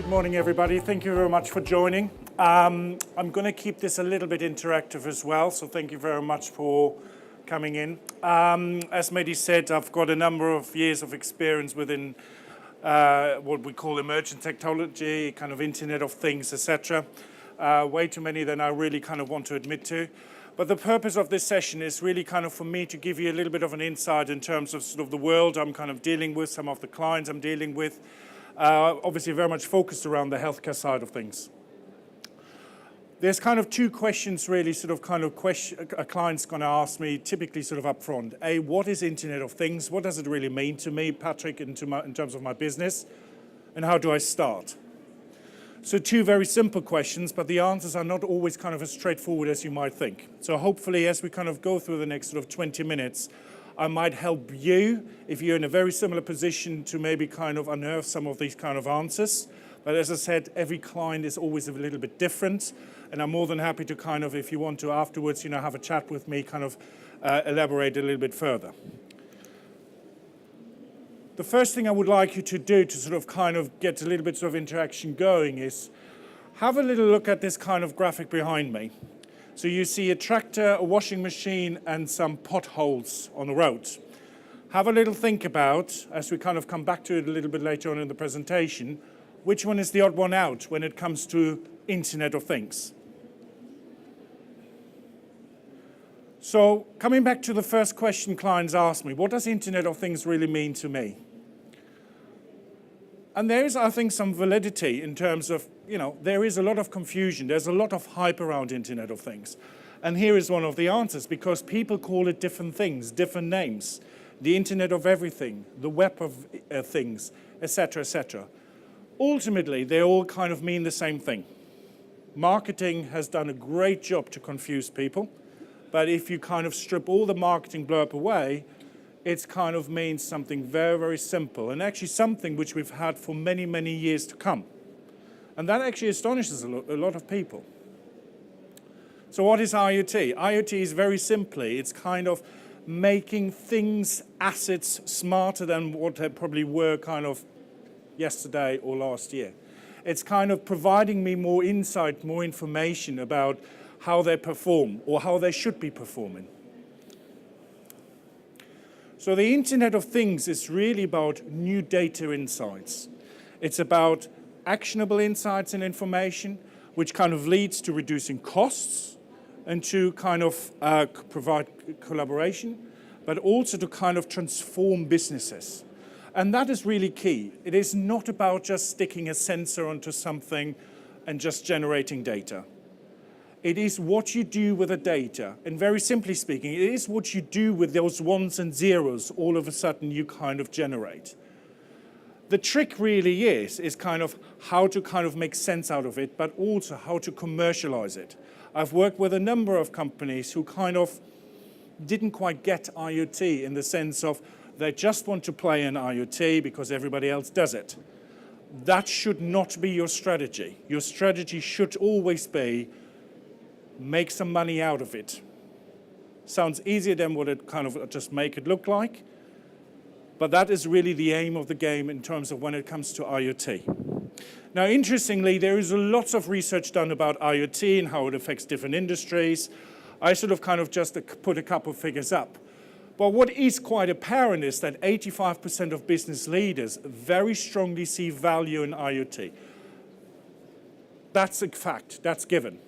morning, everybody. Thank you very much for joining. I'm going to keep this a little bit interactive as well, so thank you very much for coming in. As Mehdi said, I've got a number of years of experience within what we call emerging technology, kind of Internet of Things, etc. Way too many than I really kind of want to admit to. But the purpose of this session is really kind of for me to give you a little bit of an insight in terms of sort of the world I'm kind of dealing with, some of the clients I'm dealing with. Obviously very much focused around the healthcare side of things. There's kind of two questions really a client's going to ask me typically sort of up front. A, what is Internet of Things? What does it really mean to me, Patrick, in terms of my business? And how do I start? So two very simple questions, but the answers are not always kind of as straightforward as you might think. So hopefully as we kind of go through the next sort of 20 minutes, I might help you, if you're in a very similar position, to maybe kind of unearth some of these kind of answers. But as I said, every client is always a little bit different, and I'm more than happy to kind of, if you want to afterwards, have a chat with me, kind of elaborate a little bit further. The first thing I would like you to do to sort of kind of get a little bit of interaction going is have a little look at this kind of graphic behind me. So you see a tractor, a washing machine, and some potholes on the road. Have a little think about, as we kind of come back to it a little bit later on in the presentation, which one is the odd one out when it comes to Internet of Things. So coming back to the first question clients asked me, what does Internet of Things really mean to me? And there is, I think, some validity in terms of, there is a lot of confusion. There's a lot of hype around Internet of Things. And here is one of the answers, because people call it different things, different names. The Internet of Everything, the Web of Things, etc., etc. Ultimately, they all kind of mean the same thing. Marketing has done a great job to confuse people. But if you kind of strip all the marketing blurb away, it kind of means something very, very simple, and actually something which we've had for many, many years to come. And that actually astonishes a lot of people. So what is IoT? IoT is very simply, it's kind of making things, assets, smarter than what they probably were kind of yesterday or last year. It's kind of providing me more insight, more information about how they perform or how they should be performing. So the Internet of Things is really about new data insights. It's about actionable insights and information, which kind of leads to reducing costs and to kind of provide collaboration, but also to kind of transform businesses. And that is really key. It is not about just sticking a sensor onto something and just generating data. It is what you do with the data. And very simply speaking, it is what you do with those ones and zeros all of a sudden you kind of generate. The trick really is kind of how to kind of make sense out of it, but also how to commercialize it. I've worked with a number of companies who kind of didn't quite get IoT in the sense of they just want to play in IoT because everybody else does it. That should not be your strategy. Your strategy should always be make some money out of it. Sounds easier than what it kind of just make it look like, but that is really the aim of the game in terms of when it comes to IoT. Now, interestingly, there is lots of research done about IoT and how it affects different industries. I sort of kind of just put a couple of figures up. But what is quite apparent is that 85% of business leaders very strongly see value in IoT. That's a fact, that's given.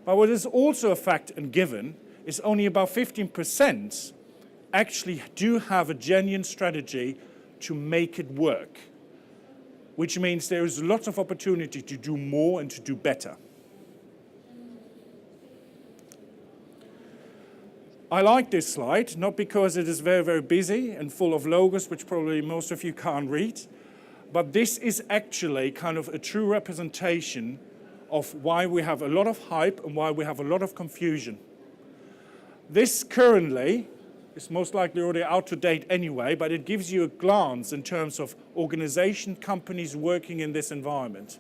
But what is also a fact and given is only about 15% actually do have a genuine strategy to make it work, which means there is lots of opportunity to do more and to do better. I like this slide, not because it is very, very busy and full of logos, which probably most of you can't read, but this is actually kind of a true representation of why we have a lot of hype and why we have a lot of confusion. This currently is most likely already out of date anyway, but it gives you a glance in terms of organization, companies working in this environment.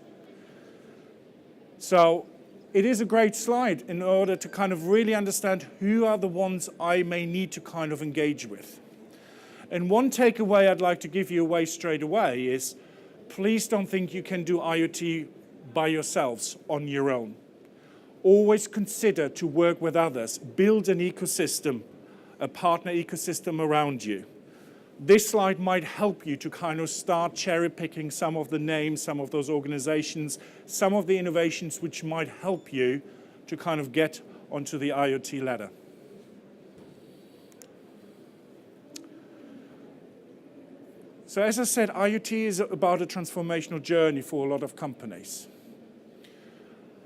So it is a great slide in order to kind of really understand who are the ones I may need to kind of engage with. And one takeaway I'd like to give you away straight away is please don't think you can do IoT by yourselves on your own. Always consider to work with others. Build an ecosystem, a partner ecosystem around you. This slide might help you to kind of start cherry-picking some of the names, some of those organizations, some of the innovations which might help you to kind of get onto the IoT ladder. So as I said, IoT is about a transformational journey for a lot of companies.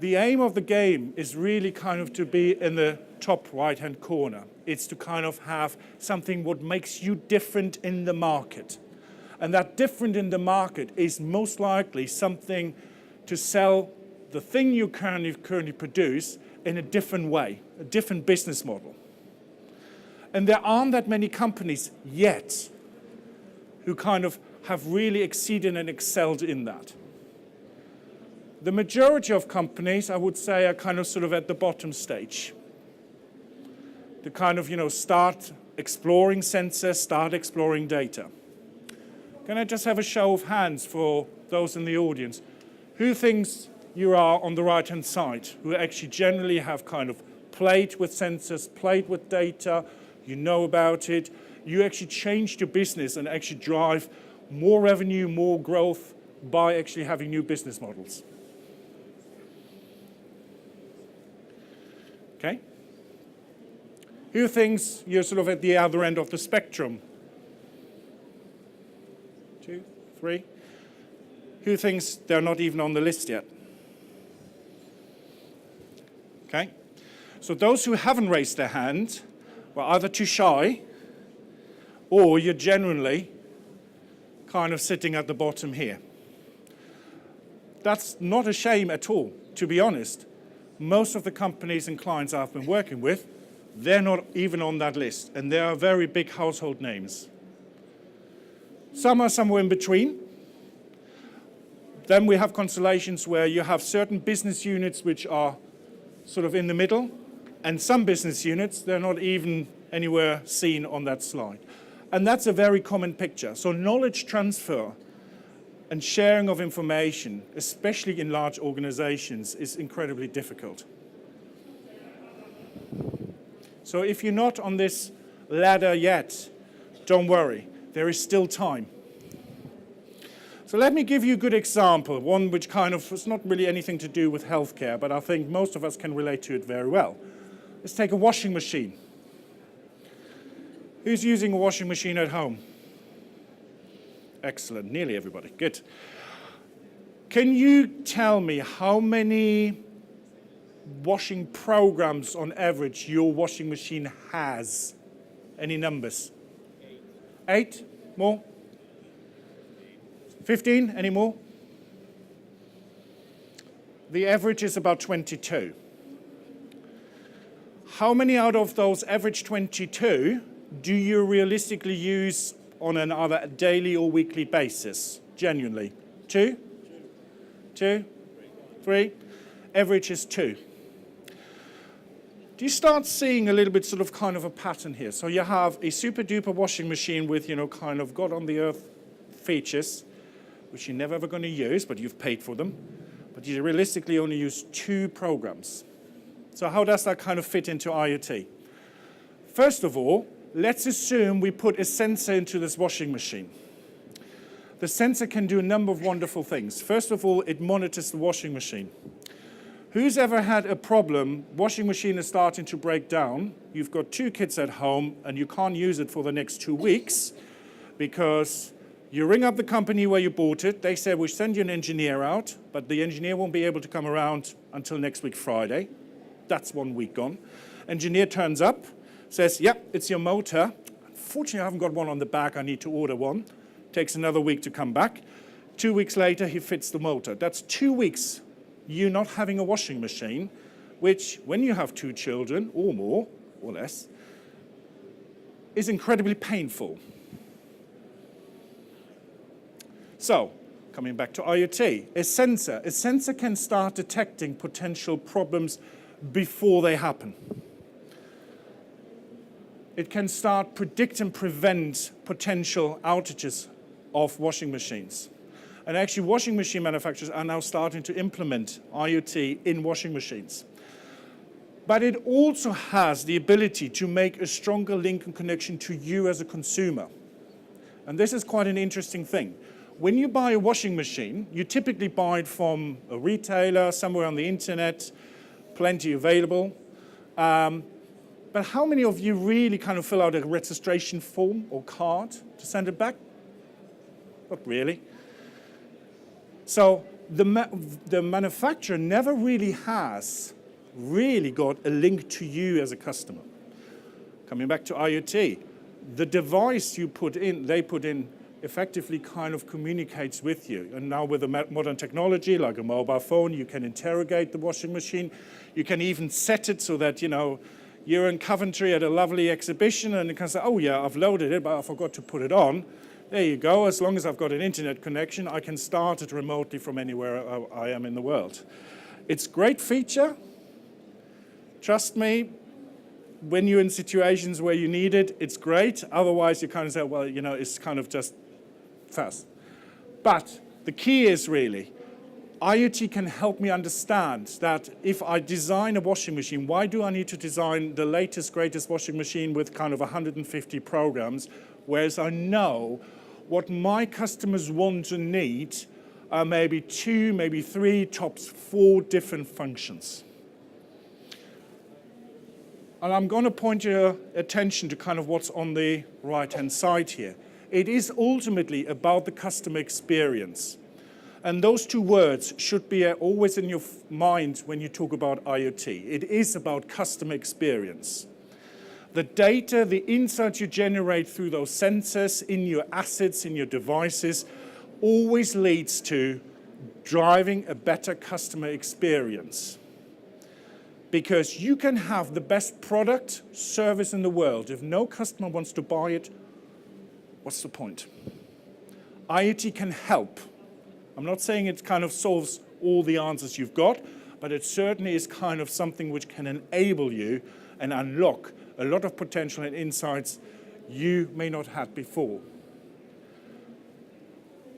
The aim of the game is really kind of to be in the top right-hand corner. It's to kind of have something what makes you different in the market. And that different in the market is most likely something to sell the thing you currently produce in a different way, a different business model. And there aren't that many companies yet who kind of have really exceeded and excelled in that. The majority of companies, I would say, are kind of sort of at the bottom stage. To kind of, start exploring sensors, start exploring data. Can I just have a show of hands for those in the audience? Who thinks you are on the right-hand side, who actually generally have kind of played with sensors, played with data, you know about it, you actually changed your business and actually drive more revenue, more growth by actually having new business models? Okay? Who thinks you're sort of at the other end of the spectrum? 2, 3. Who thinks they're not even on the list yet? Okay? So those who haven't raised their hand were either too shy or you're genuinely kind of sitting at the bottom here. That's not a shame at all, to be honest. Most of the companies and clients I've been working with, they're not even on that list, and they are very big household names. Some are somewhere in between. Then we have constellations where you have certain business units which are sort of in the middle, and some business units, they're not even anywhere seen on that slide. And that's a very common picture. So knowledge transfer and sharing of information, especially in large organizations, is incredibly difficult. So if you're not on this ladder yet, don't worry, there is still time. So let me give you a good example, one which kind of has not really anything to do with healthcare, but I think most of us can relate to it very well. Let's take a washing machine. Who's using a washing machine at home? Excellent, nearly everybody, good. Can you tell me how many washing programs on average your washing machine has? Any numbers? 8? More? 15? Any more? The average is about 22. How many out of those average 22 do you realistically use on an either daily or weekly basis, genuinely? 2? 2? 3? Average is 2. Do you start seeing a little bit sort of kind of a pattern here? So you have a super duper washing machine with, kind of God on the earth features, which you're never ever going to use, but you've paid for them. But you realistically only use 2 programs. So how does that kind of fit into IoT? First of all, let's assume we put a sensor into this washing machine. The sensor can do a number of wonderful things. First of all, it monitors the washing machine. Who's ever had a problem, washing machine is starting to break down, you've got 2 kids at home and you can't use it for the next 2 weeks because you ring up the company where you bought it, they say we'll send you an engineer out, but the engineer won't be able to come around until next week Friday. That's 1 week gone. Engineer turns up, says, yep, it's your motor. Unfortunately, I haven't got one on the back, I need to order one. Takes another week to come back. 2 weeks later, he fits the motor. That's 2 weeks you not having a washing machine, which, when you have 2 children, or more, or less, is incredibly painful. So, coming back to IoT, a sensor can start detecting potential problems before they happen. It can start predict and prevent potential outages of washing machines. And actually, washing machine manufacturers are now starting to implement IoT in washing machines. But it also has the ability to make a stronger link and connection to you as a consumer. And this is quite an interesting thing. When you buy a washing machine, you typically buy it from a retailer, somewhere on the internet, plenty available. But how many of you really kind of fill out a registration form or card to send it back? Not really. So the manufacturer never really has got a link to you as a customer. Coming back to IoT, the device you put in, they put in, effectively kind of communicates with you. And now with the modern technology, like a mobile phone, you can interrogate the washing machine. You can even set it so that, you know, you're in Coventry at a lovely exhibition and you can say, oh yeah, I've loaded it, but I forgot to put it on. There you go. As long as I've got an internet connection, I can start it remotely from anywhere I am in the world. It's a great feature. Trust me, when you're in situations where you need it, it's great. Otherwise, you kind of say, well, you know, it's kind of just fast. But the key is really, IoT can help me understand that if I design a washing machine, why do I need to design the latest, greatest washing machine with kind of 150 programs, whereas I know what my customers want and need are maybe 2, maybe 3, tops 4 different functions. And I'm going to point your attention to kind of what's on the right-hand side here. It is ultimately about the customer experience. And those two words should be always in your mind when you talk about IoT. It is about customer experience. The data, the insights you generate through those sensors in your assets, in your devices, always leads to driving a better customer experience. Because you can have the best product, service in the world. If no customer wants to buy it, what's the point? IoT can help. I'm not saying it kind of solves all the answers you've got, but it certainly is kind of something which can enable you and unlock a lot of potential and insights you may not have before.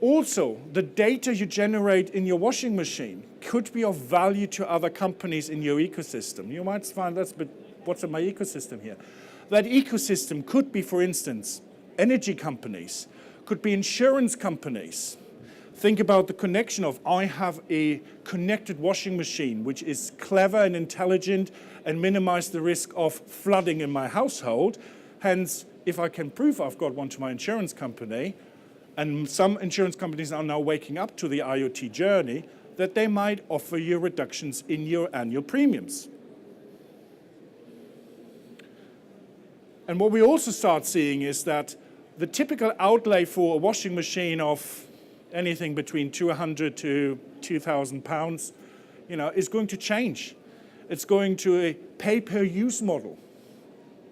Also, the data you generate in your washing machine could be of value to other companies in your ecosystem. You might find that's, but what's in my ecosystem here? That ecosystem could be, for instance, energy companies, could be insurance companies. Think about the connection of, I have a connected washing machine which is clever and intelligent and minimize the risk of flooding in my household. Hence, if I can prove I've got one to my insurance company, and some insurance companies are now waking up to the IoT journey, that they might offer you reductions in your annual premiums. And what we also start seeing is that the typical outlay for a washing machine of anything between 200 to 2,000 pounds, you know, is going to change. It's going to a pay-per-use model.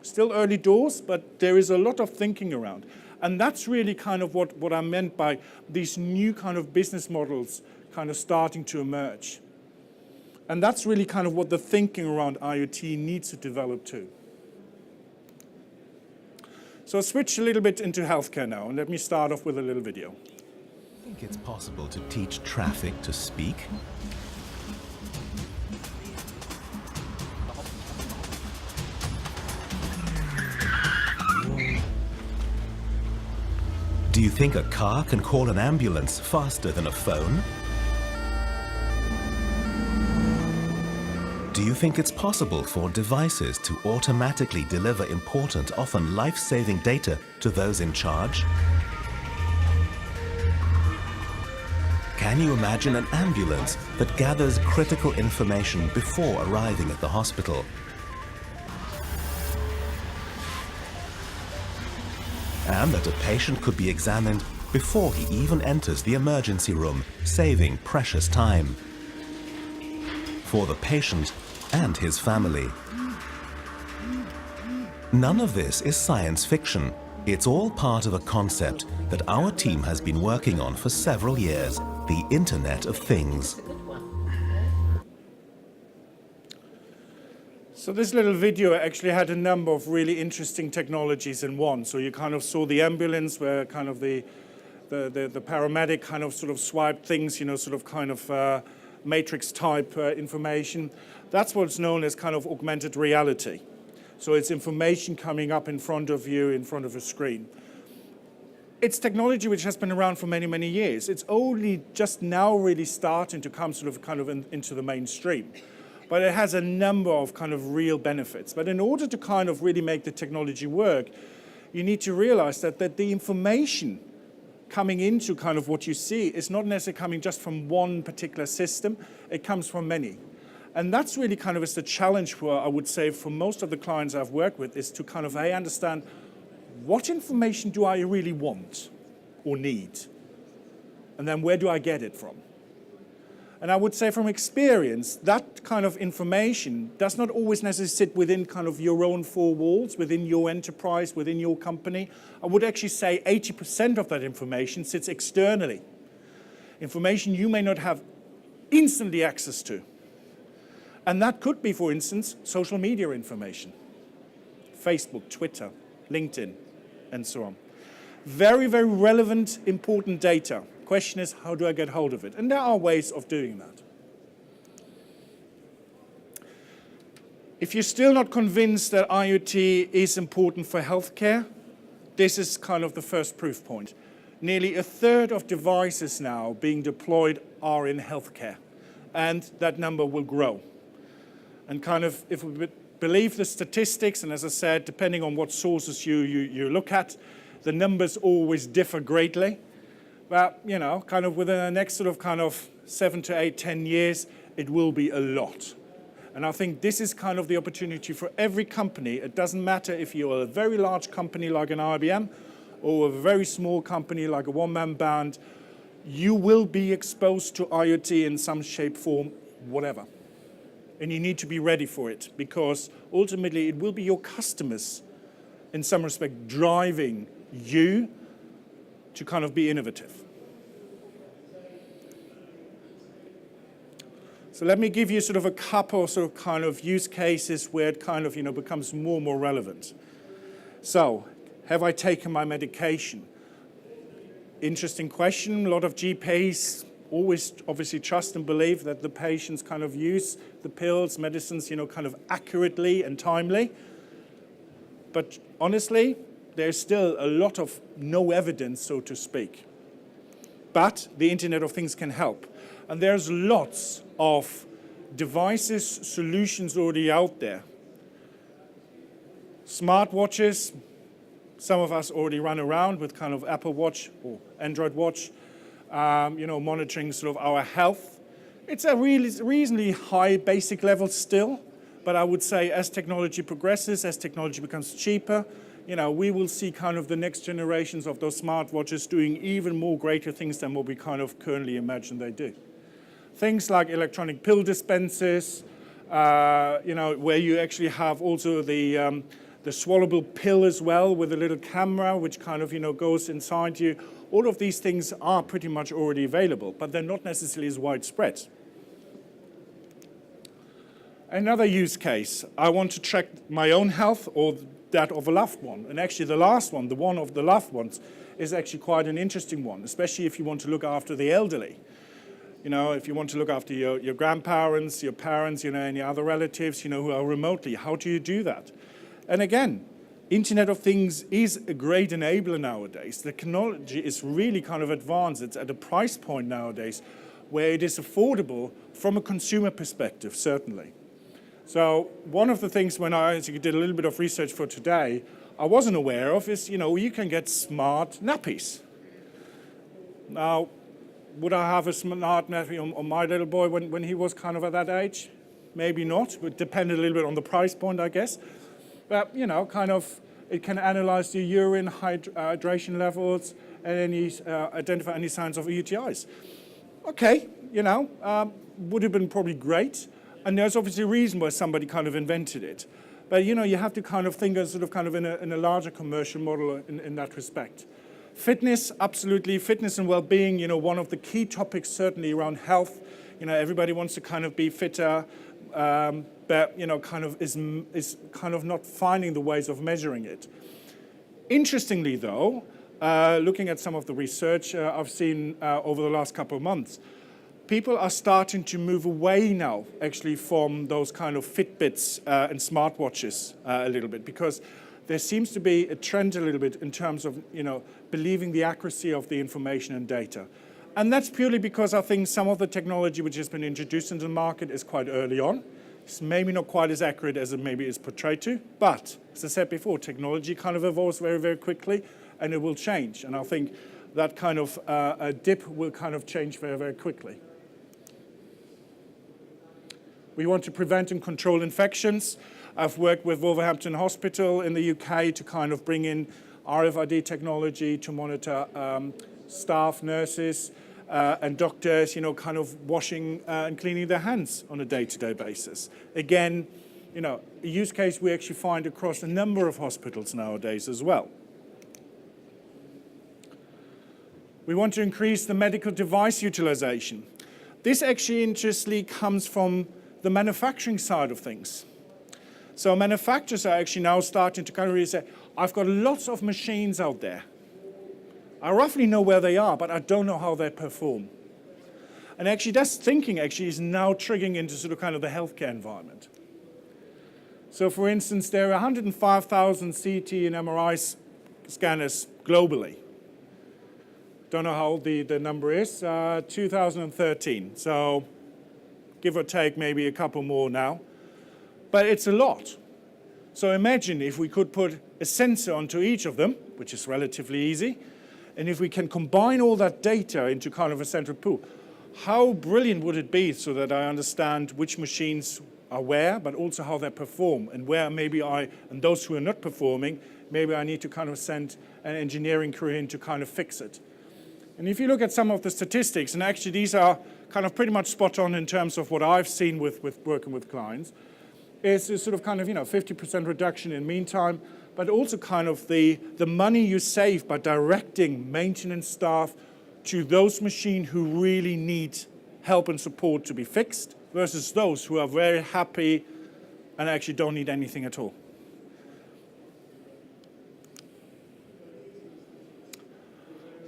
Still early doors, but there is a lot of thinking around. And that's really kind of what I meant by these new kind of business models kind of starting to emerge. And that's really kind of what the thinking around IoT needs to develop too. So I'll switch a little bit into healthcare now, and let me start off with a little video. Think it's possible to teach traffic to speak? Do you think a car can call an ambulance faster than a phone? Do you think it's possible for devices to automatically deliver important, often life-saving data to those in charge? Can you imagine an ambulance that gathers critical information before arriving at the hospital? And that a patient could be examined before he even enters the emergency room, saving precious time for the patient and his family. None of this is science fiction. It's all part of a concept that our team has been working on for several years, the Internet of Things. So this little video actually had a number of really interesting technologies in one. So you kind of saw the ambulance where kind of the the paramedic kind of sort of swiped things, sort of kind of matrix type information. That's what's known as kind of augmented reality. So it's information coming up in front of you, in front of a screen. It's technology which has been around for many, many years. It's only just now really starting to come sort of kind of into the mainstream. But it has a number of kind of real benefits. But in order to kind of really make the technology work, you need to realize that the information coming into kind of what you see is not necessarily coming just from one particular system, it comes from many. And that's really kind of is the challenge for, I would say, for most of the clients I've worked with, is to kind of understand what information do I really want or need? And then where do I get it from? And I would say from experience, that kind of information does not always necessarily sit within kind of your own four walls, within your enterprise, within your company. I would actually say 80% of that information sits externally. Information you may not have instantly access to. And that could be, for instance, social media information. Facebook, Twitter, LinkedIn, and so on. Very, very relevant, important data. Question is, how do I get hold of it? And there are ways of doing that. If you're still not convinced that IoT is important for healthcare, this is kind of the first proof point. Nearly a third of devices now being deployed are in healthcare, and that number will grow. And kind of, if we believe the statistics, and as I said, depending on what sources you look at, the numbers always differ greatly. But, kind of within the next sort of kind of 7 to 8, 10 years, it will be a lot. And I think this is kind of the opportunity for every company. It doesn't matter if you're a very large company like an IBM or a very small company like a one-man band, you will be exposed to IoT in some shape, form, whatever. And you need to be ready for it, because ultimately it will be your customers, in some respect, driving you to kind of be innovative. So let me give you sort of a couple sort of kind of use cases where it kind of becomes more and more relevant. So, have I taken my medication? Interesting question. A lot of GPs always obviously trust and believe that the patients kind of use the pills, medicines, kind of accurately and timely. But honestly, there's still a lot of no evidence, so to speak. But the Internet of Things can help. And there's lots of devices, solutions already out there. Smartwatches, some of us already run around with kind of Apple Watch or Android Watch, monitoring sort of our health. It's a reasonably high basic level still, but I would say as technology progresses, as technology becomes cheaper, we will see kind of the next generations of those smartwatches doing even more greater things than what we kind of currently imagine they do. Things like electronic pill dispensers, where you actually have also the swallowable pill as well with a little camera which kind of, goes inside you. All of these things are pretty much already available, but they're not necessarily as widespread. Another use case, I want to track my own health or that of a loved one. And actually the last one, the one of the loved ones, is actually quite an interesting one, especially if you want to look after the elderly. If you want to look after your grandparents, your parents, any other relatives, who are remotely, how do you do that? And again, Internet of Things is a great enabler nowadays. The technology is really kind of advanced. It's at a price point nowadays where it is affordable from a consumer perspective, certainly. So one of the things when I actually did a little bit of research for today, I wasn't aware of is, you can get smart nappies. Now, would I have a smart nappy on my little boy when he was kind of at that age? Maybe not. It would depend a little bit on the price point, I guess. But, kind of, it can analyze the urine hydration levels and identify any signs of UTIs. Okay, would have been probably great. And there's obviously a reason why somebody kind of invented it. But, you have to kind of think sort of kind of in a larger commercial model in that respect. Fitness, absolutely. Fitness and well-being, one of the key topics certainly around health. Everybody wants to kind of be fitter, but, kind of is kind of not finding the ways of measuring it. Interestingly, though, looking at some of the research I've seen over the last couple of months, people are starting to move away now, actually, from those kind of Fitbits and smartwatches a little bit, because there seems to be a trend a little bit in terms of, believing the accuracy of the information and data. And that's purely because I think some of the technology which has been introduced into the market is quite early on. It's maybe not quite as accurate as it maybe is portrayed to, but as I said before, technology kind of evolves very, very quickly, and it will change. And I think that kind of a dip will kind of change very, very quickly. We want to prevent and control infections. I've worked with Wolverhampton Hospital in the UK to kind of bring in RFID technology to monitor staff, nurses, and doctors, kind of washing and cleaning their hands on a day-to-day basis. Again, a use case we actually find across a number of hospitals nowadays as well. We want to increase the medical device utilization. This actually interestingly comes from the manufacturing side of things. So manufacturers are actually now starting to kind of really say, I've got lots of machines out there. I roughly know where they are, but I don't know how they perform. And actually, that thinking actually is now triggering into sort of kind of the healthcare environment. So for instance, there are 105,000 CT and MRI scanners globally. Don't know how old the number is, 2013. So give or take maybe a couple more now. But it's a lot. So imagine if we could put a sensor onto each of them, which is relatively easy, and if we can combine all that data into kind of a central pool, how brilliant would it be so that I understand which machines are where, but also how they perform, and where maybe and those who are not performing, maybe I need to kind of send an engineering crew in to kind of fix it. And if you look at some of the statistics, and actually these are kind of pretty much spot on in terms of what I've seen with working with clients, is a sort of kind of 50% reduction in mean time, but also kind of the money you save by directing maintenance staff to those machines who really need help and support to be fixed versus those who are very happy and actually don't need anything at all.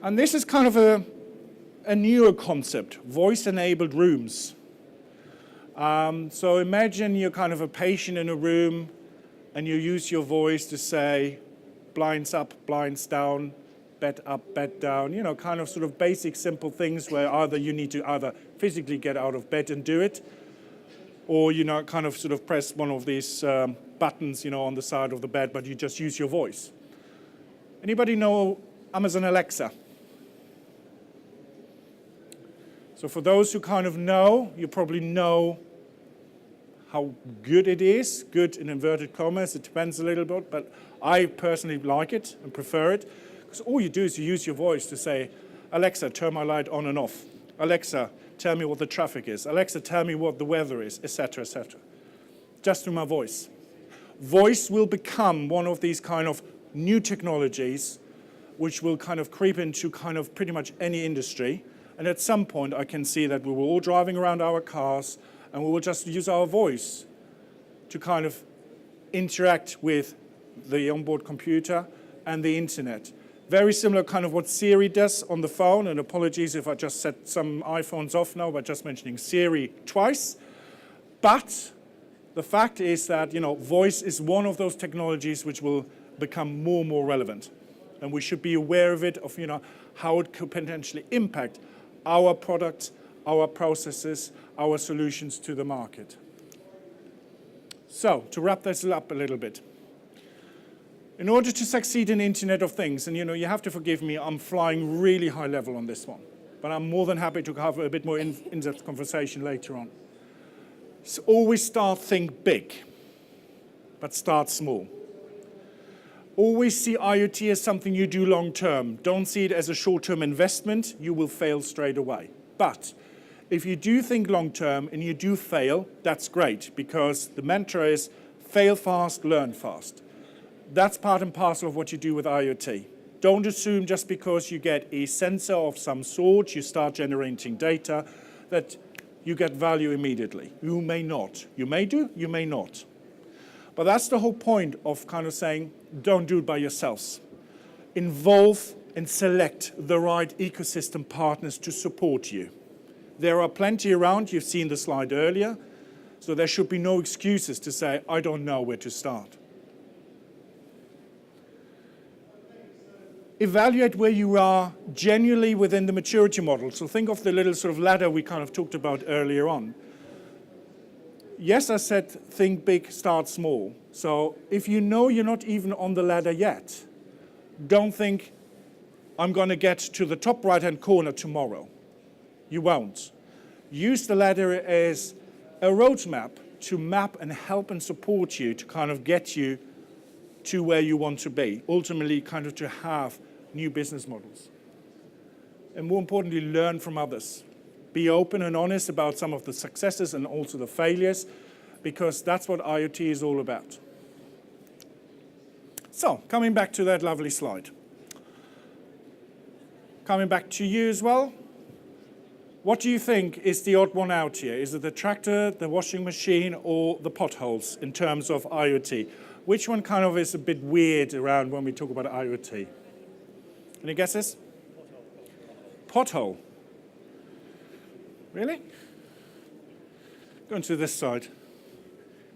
And this is kind of a newer concept, voice-enabled rooms. So imagine you're kind of a patient in a room and you use your voice to say, blinds up, blinds down, bed up, bed down, kind of sort of basic, simple things where either you need to either physically get out of bed and do it, or, kind of sort of press one of these buttons, on the side of the bed, but you just use your voice. Anybody know Amazon Alexa? So for those who kind of know, you probably know how good it is, good in inverted commas, it depends a little bit, but I personally like it and prefer it, because all you do is you use your voice to say, Alexa, turn my light on and off. Alexa, tell me what the traffic is. Alexa, tell me what the weather is, etc., etc. Just through my voice. Voice will become one of these kind of new technologies which will kind of creep into kind of pretty much any industry. And at some point, I can see that we were all driving around our cars and we will just use our voice to kind of interact with the onboard computer and the internet. Very similar kind of what Siri does on the phone, and apologies if I just set some iPhones off now by just mentioning Siri twice. But the fact is that, voice is one of those technologies which will become more and more relevant. And we should be aware of it, of, how it could potentially impact our products, our processes, our solutions to the market. So, to wrap this up a little bit. In order to succeed in Internet of Things, and you have to forgive me, I'm flying really high level on this one, but I'm more than happy to have a bit more in-depth conversation later on. So always think big, but start small. Always see IoT as something you do long term. Don't see it as a short-term investment. You will fail straight away. But if you do think long term and you do fail, that's great, because the mantra is fail fast, learn fast. That's part and parcel of what you do with IoT. Don't assume just because you get a sensor of some sort, you start generating data, that you get value immediately. You may not. You may do, you may not. But that's the whole point of kind of saying, don't do it by yourselves. Involve and select the right ecosystem partners to support you. There are plenty around, you've seen the slide earlier, so there should be no excuses to say, I don't know where to start. Evaluate where you are genuinely within the maturity model. So think of the little sort of ladder we kind of talked about earlier on. Yes, I said think big, start small. So if you know you're not even on the ladder yet, don't think I'm going to get to the top right-hand corner tomorrow. You won't. Use the ladder as a roadmap to map and help and support you to kind of get you to where you want to be, ultimately kind of to have new business models. And more importantly, learn from others. Be open and honest about some of the successes and also the failures, because that's what IoT is all about. So, coming back to that lovely slide. Coming back to you as well. What do you think is the odd one out here? Is it the tractor, the washing machine, or the potholes in terms of IoT? Which one kind of is a bit weird around when we talk about IoT? Any guesses? Pothole. Really? Going to this side.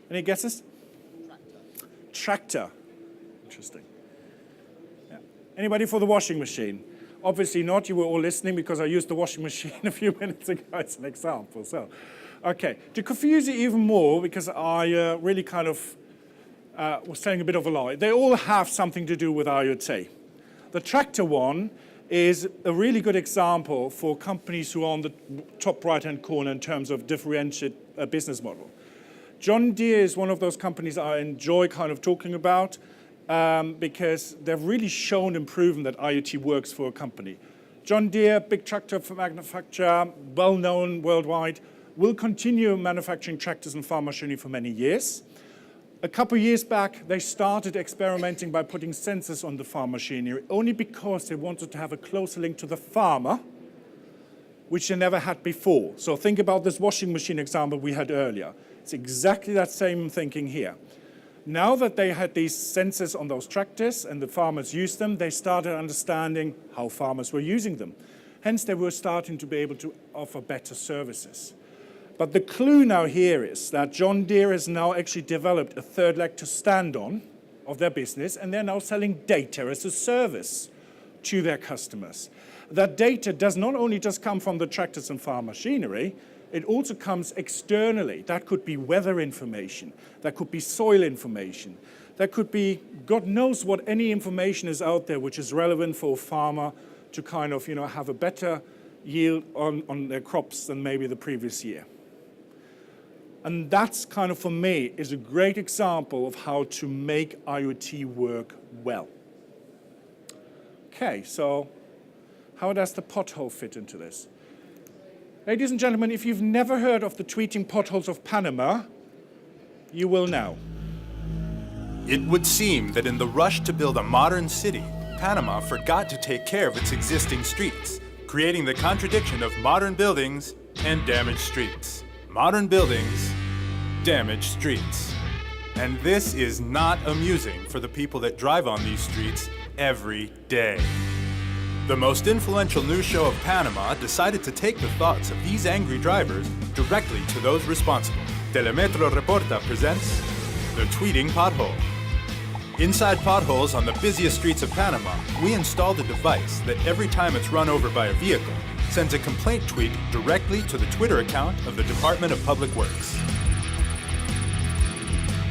Any guesses? Tractor. Interesting. Yeah. Anybody for the washing machine? Obviously not. You were all listening because I used the washing machine a few minutes ago as an example. So, okay. To confuse you even more, because I really kind of was telling a bit of a lie, they all have something to do with IoT. The tractor one is a really good example for companies who are on the top right-hand corner in terms of differentiate business model. John Deere is one of those companies I enjoy kind of talking about because they've really shown and proven that IoT works for a company. John Deere, big tractor manufacturer, well-known worldwide, will continue manufacturing tractors and farm machinery for many years. A couple of years back, they started experimenting by putting sensors on the farm machinery, only because they wanted to have a closer link to the farmer, which they never had before. So think about this washing machine example we had earlier. It's exactly that same thinking here. Now that they had these sensors on those tractors and the farmers used them, they started understanding how farmers were using them. Hence, they were starting to be able to offer better services. But the clue now here is that John Deere has now actually developed a third leg to stand on of their business, and they're now selling data as a service to their customers. That data does not only just come from the tractors and farm machinery, it also comes externally. That could be weather information, that could be soil information, that could be God knows what any information is out there which is relevant for a farmer to kind of, have a better yield on their crops than maybe the previous year. And that's kind of, for me, is a great example of how to make IoT work well. Okay, so how does the pothole fit into this? Ladies and gentlemen, if you've never heard of the tweeting potholes of Panama, you will now. It would seem that in the rush to build a modern city, Panama forgot to take care of its existing streets, creating the contradiction of modern buildings and damaged streets. Modern buildings, damaged streets. And this is not amusing for the people that drive on these streets every day. The most influential news show of Panama decided to take the thoughts of these angry drivers directly to those responsible. Telemetro Reporta presents The Tweeting Pothole. Inside potholes on the busiest streets of Panama, we installed a device that every time it's run over by a vehicle, sends a complaint tweet directly to the Twitter account of the Department of Public Works.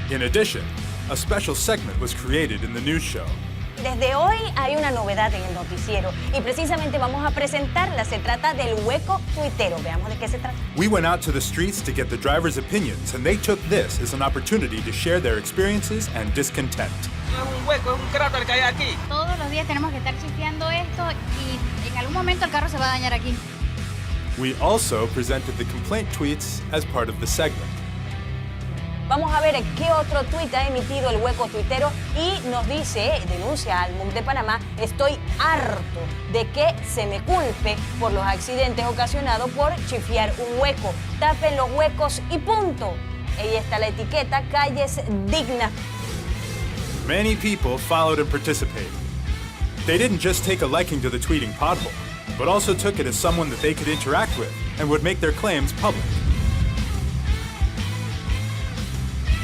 In addition, a special segment was created in the news show. Desde hoy hay una novedad en el noticiero y precisamente vamos a presentarla. Se trata del hueco tuitero. Veamos de qué se trata. We went out to the streets to get the drivers' opinions, and they took this as an opportunity to share their experiences and discontent. Es un hueco, es un cráter que hay aquí. Todos los días tenemos que estar chisteando esto y en algún momento el carro se va a dañar aquí. We also presented the complaint tweets as part of the segment. Vamos a ver qué otro tuit ha emitido el hueco tuitero y nos dice, denuncia al MUC de Panamá, estoy harto de que se me culpe por los accidentes ocasionados por chifiar un hueco. Tapen los huecos y punto. Ahí está la etiqueta, calles dignas. Many people followed and participated. They didn't just take a liking to the tweeting pothole, but also took it as someone that they could interact with and would make their claims public.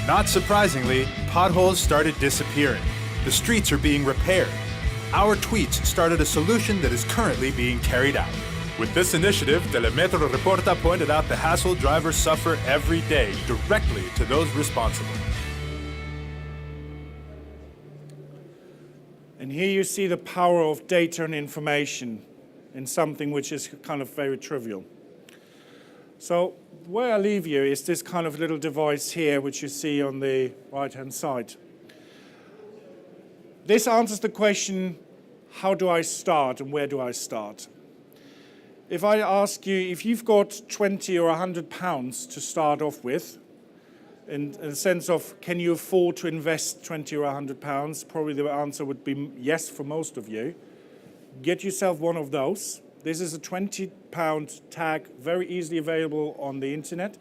Not surprisingly, potholes started disappearing. The streets are being repaired. Our tweets started a solution that is currently being carried out. With this initiative, Telemetro Reporta pointed out the hassle drivers suffer every day directly to those responsible. And here you see the power of data and information in something which is kind of very trivial. So where I leave you is this kind of little device here, which you see on the right-hand side. This answers the question, how do I start and where do I start? If I ask you, if you've got 20 or 100 pounds to start off with, in the sense of, can you afford to invest 20 or 100 pounds? Probably the answer would be yes for most of you. Get yourself one of those. This is a 20-pound tag, very easily available on the internet.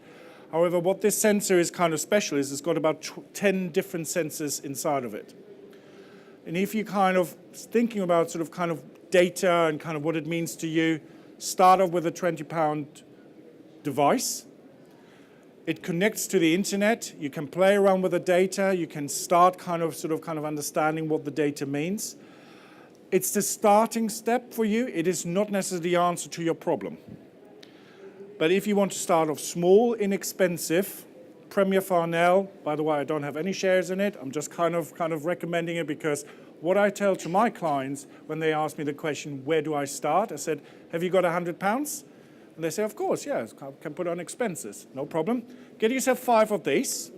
However, what this sensor is kind of special is it's got about 10 different sensors inside of it. And if you're kind of thinking about sort of kind of data and kind of what it means to you, start off with a 20-pound device. It connects to the internet. You can play around with the data. You can start kind of understanding what the data means. It's the starting step for you. It is not necessarily the answer to your problem. But if you want to start off small, inexpensive, Premier Farnell, by the way, I don't have any shares in it. I'm just kind of recommending it because what I tell to my clients when they ask me the question, where do I start? I said, have you got 100 pounds? And they say, of course, yeah, I can put on expenses, no problem. Get yourself 5 of these.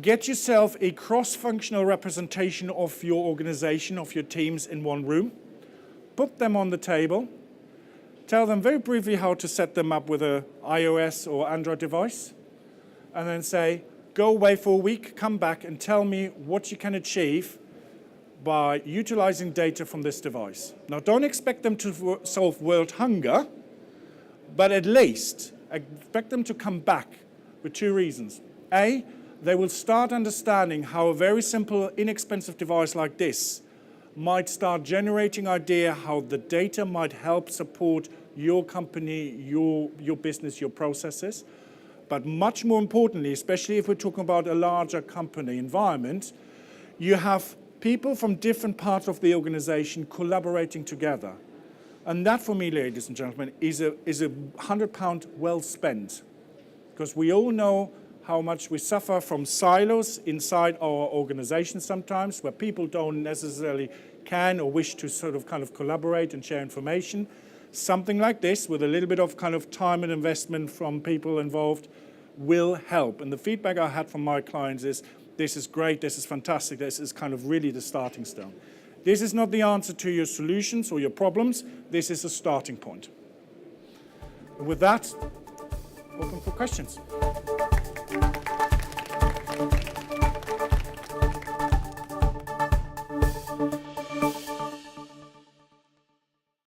Get yourself a cross-functional representation of your organization, of your teams in one room. Put them on the table. Tell them very briefly how to set them up with an iOS or Android device. And then say, go away for a week, come back and tell me what you can achieve by utilizing data from this device. Now, don't expect them to solve world hunger, but at least expect them to come back with 2 reasons. A, they will start understanding how a very simple, inexpensive device like this might start generating idea how the data might help support your company, your business, your processes. But much more importantly, especially if we're talking about a larger company environment, you have people from different parts of the organization collaborating together. And that, for me, ladies and gentlemen, is a £100 well spent. Because we all know how much we suffer from silos inside our organization sometimes, where people don't necessarily can or wish to sort of kind of collaborate and share information. Something like this, with a little bit of kind of time and investment from people involved, will help. And the feedback I had from my clients is, this is great, this is fantastic, this is kind of really the starting stone. This is not the answer to your solutions or your problems. This is a starting point. And with that, open for questions.